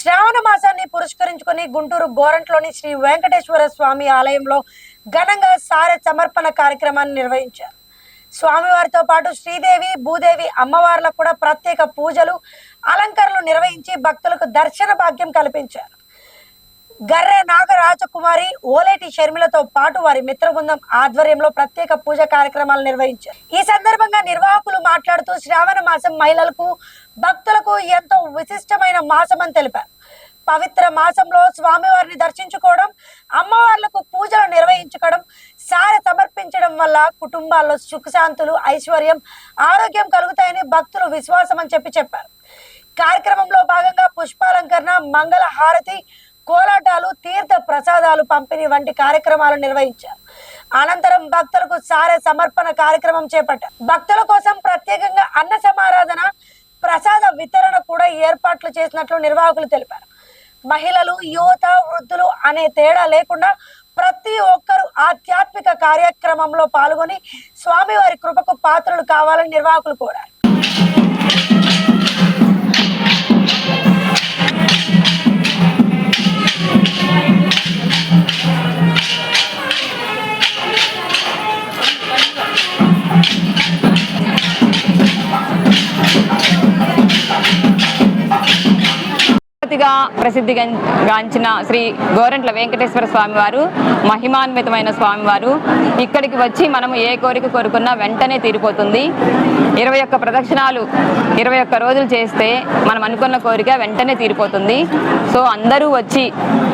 శ్రావణ మాసాన్ని పురస్కరించుకొని గుంటూరు గోరంట్లోని శ్రీ వెంకటేశ్వర స్వామి ఆలయంలో ఘనంగా సారె సమర్పణ కార్యక్రమాన్ని నిర్వహించారు. స్వామివారితో పాటు శ్రీదేవి భూదేవి అమ్మవార్లకు కూడా ప్రత్యేక పూజలు అలంకరణలు నిర్వహించి భక్తులకు దర్శన భాగ్యం కల్పించారు. గర్రె నాగరాజకుమారి ఓలేటి షర్మిలతో పాటు వారి మిత్ర బృందం ఆధ్వర్యంలో ప్రత్యేక పూజ కార్యక్రమాలు నిర్వహించారు. ఈ సందర్భంగా నిర్వాహకులు మాట్లాడుతూ శ్రావణ మాసం మహిళలకు భక్తులకు ఎంతో విశిష్టమైన మాసం అని తెలిపారు. పవిత్ర మాసంలో స్వామివారిని దర్శించుకోవడం, అమ్మవార్లకు పూజలు నిర్వహించుకోవడం, సారె సమర్పించడం వల్ల కుటుంబాల్లో సుఖశాంతులు, ఐశ్వర్యం, ఆరోగ్యం కలుగుతాయని భక్తులు విశ్వాసం అని చెప్పారు. కార్యక్రమంలో భాగంగా పుష్పాలంకరణ, మంగళ హారతి, కోలాటాలు, తీర్థ ప్రసాదాలు పంపిణీ వంటి కార్యక్రమాలు నిర్వహించారు. అనంతరం భక్తులకు సారె సమర్పణ కార్యక్రమం చేపట్టారు. భక్తుల కోసం ప్రత్యేకంగా అన్న సమారాధన, ప్రసాద వితరణ కూడా ఏర్పాట్లు చేసినట్లు నిర్వాహకులు తెలిపారు. మహిళలు, యువత, వృద్ధులు అనే తేడా లేకుండా ప్రతి ఒక్కరూ ఆధ్యాత్మిక కార్యక్రమంలో పాల్గొని స్వామివారి కృపకు పాత్రలు కావాలని నిర్వాహకులు కోరారు. ప్రసిద్ధిగాంచిన శ్రీ గోరంట్ల వెంకటేశ్వర స్వామివారు మహిమాన్వితమైన స్వామివారు. ఇక్కడికి వచ్చి మనము ఏ కోరిక కోరుకున్నా వెంటనే తీరిపోతుంది. 21 ప్రదక్షిణాలు 21 రోజులు చేస్తే మనం అనుకున్న కోరిక వెంటనే తీరిపోతుంది. సో అందరూ వచ్చి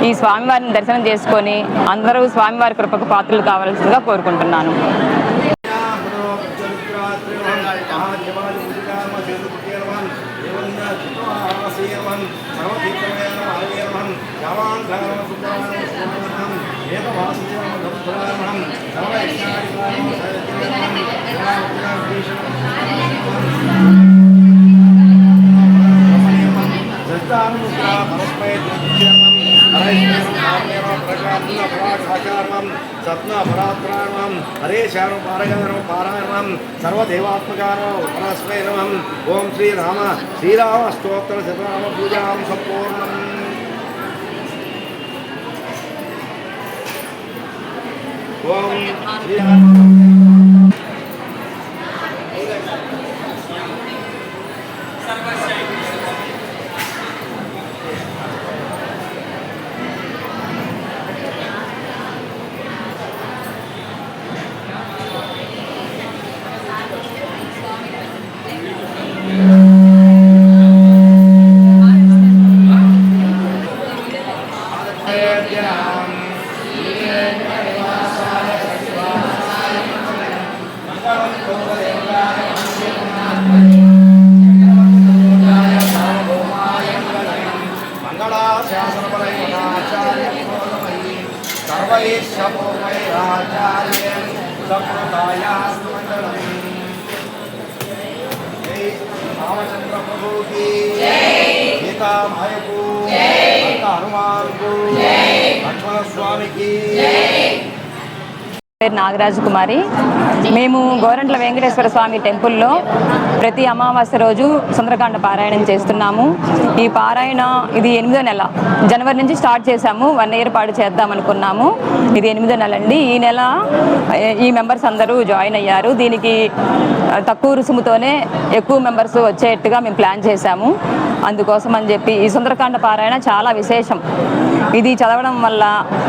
ఈ స్వామివారిని దర్శనం చేసుకొని అందరూ స్వామివారి కృపకు పాత్రలు కావాల్సిందిగా కోరుకుంటున్నాను. హరే శారం పారగరం పారాయణం సర్వదేవాత్మకారం పరస్మై నమః. ఓం శ్రీరామ స్తోత్ర శతనామ పూజాం సంపూర్ణం. ఓం రామచంద్ర ప్రభుకి సీతా మాయకు హనుమాన్కు లక్ష్మణ స్వామికి. నాగరాజకుమారి. మేము గోరంట్ల వెంకటేశ్వర స్వామి టెంపుల్లో ప్రతి అమావాస్య రోజు సుందరకాండ పారాయణం చేస్తున్నాము. ఈ పారాయణ ఇది 8వ నెల, జనవరి నుంచి స్టార్ట్ చేశాము. 1 ఇయర్ పాటు చేద్దాం అనుకున్నాము. ఇది 8వ నెల అండి. ఈ నెల ఈ మెంబర్స్ అందరూ జాయిన్ అయ్యారు. దీనికి తక్కువ రుసుముతోనే ఎక్కువ మెంబర్స్ వచ్చేట్టుగా మేము ప్లాన్ చేశాము. అందుకోసం అని చెప్పి ఈ సుందరకాండ పారాయణ చాలా విశేషం. ఇది చదవడం వల్ల,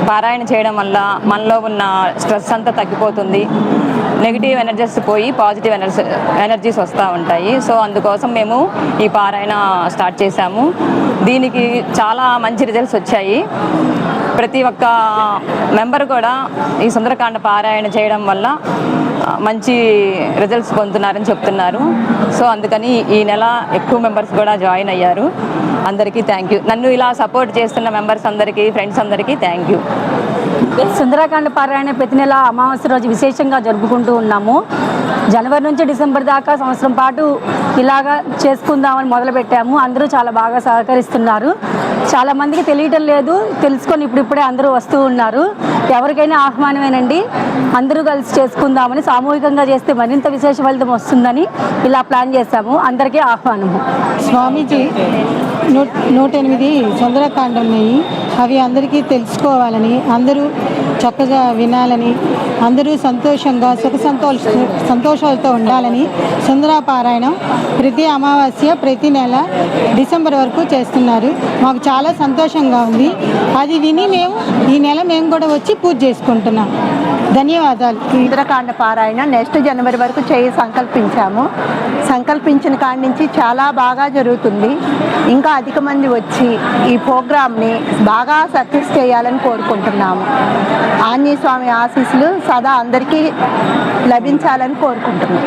పారాయణ చేయడం వల్ల మనలో ఉన్న స్ట్రెస్ అంతా తగ్గిపోతుంది. నెగిటివ్ ఎనర్జీస్ పోయి పాజిటివ్ ఎనర్జీస్ వస్తూ ఉంటాయి. సో అందుకోసం మేము ఈ పారాయణ స్టార్ట్ చేశాము. దీనికి చాలా మంచి రిజల్ట్స్ వచ్చాయి. ప్రతి ఒక్క మెంబర్ కూడా ఈ సుందరకాండ పారాయణ చేయడం వల్ల మంచి రిజల్ట్స్ పొందుతున్నారని చెప్తున్నారు. సో అందుకని ఈ నెల ఎక్కువ మెంబర్స్ కూడా జాయిన్ అయ్యారు. అందరికీ థ్యాంక్ యూ. నన్ను ఇలా సపోర్ట్ చేస్తున్న మెంబర్స్ అందరికీ, ఫ్రెండ్స్ అందరికీ థ్యాంక్ యూ. సుందరకాండ పారాయణ ప్రతి నెల అమావాస్య రోజు విశేషంగా జరుపుకుంటూ ఉన్నాము. జనవరి నుంచి డిసెంబర్ దాకా సంవత్సరం పాటు ఇలాగా చేసుకుందామని మొదలుపెట్టాము. అందరూ చాలా బాగా సహకరిస్తున్నారు. చాలామందికి తెలియటం లేదు, తెలుసుకొని ఇప్పుడిప్పుడే అందరూ వస్తూ ఉన్నారు. ఎవరికైనా ఆహ్వానమేనండి. అందరూ కలిసి చేసుకుందామని, సామూహికంగా చేస్తే మరింత విశేష ఫలితం వస్తుందని ఇలా ప్లాన్ చేశాము. అందరికీ ఆహ్వానము. స్వామీజీ 108 సుందరకాండ ఉన్నాయి. అవి అందరికీ తెలుసుకోవాలని, అందరూ చక్కగా వినాలని, అందరూ సంతోషంగా సంతోషాలతో ఉండాలని సుందరపారాయణం ప్రతి అమావాస్య ప్రతి నెల డిసెంబర్ వరకు చేస్తున్నారు. మాకు చాలా సంతోషంగా ఉంది. అది విని ఈ నెల మేము కూడా వచ్చి పూజ చేసుకుంటున్నాం. ధన్యవాదాలు. సుందరకాండ పారాయణ నెక్స్ట్ జనవరి వరకు సంకల్పించాము. సంకల్పించిన కాడి నుంచి చాలా బాగా జరుగుతుంది. ఇంకా అధిక మంది వచ్చి ఈ ప్రోగ్రామ్ని బాగా సక్సెస్ చేయాలని కోరుకుంటున్నాము. ఆంజనేయ స్వామి ఆశీస్సులు సదా అందరికీ లభించాలని కోరుకుంటున్నాము.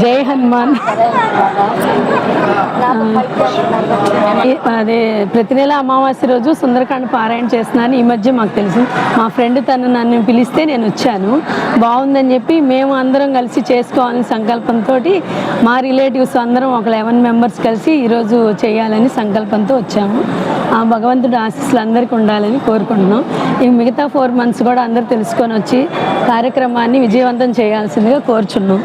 జై హనుమాన్. అదే ప్రతి నెల అమావాస్య రోజు సుందరకాండ పారాయణ చేస్తున్నాను. ఈ మధ్య మాకు తెలుసు, మా ఫ్రెండ్ నన్ను పిలిస్తే నేను వచ్చాను. బాగుందని చెప్పి మేము అందరం కలిసి చేసుకోవాలని సంకల్పంతో మా రిలేటివ్స్ అందరం ఒక 11 మెంబర్స్ కలిసి ఈరోజు చేయాలని సంకల్పంతో వచ్చాము. ఆ భగవంతుడి ఆశీస్సులు అందరికీ ఉండాలని కోరుకుంటున్నాం. ఈ మిగతా 4 months కూడా అందరూ తెలుసుకొని వచ్చి కార్యక్రమాన్ని విజయవంతం చేయాల్సిందిగా కోరుచున్నాం.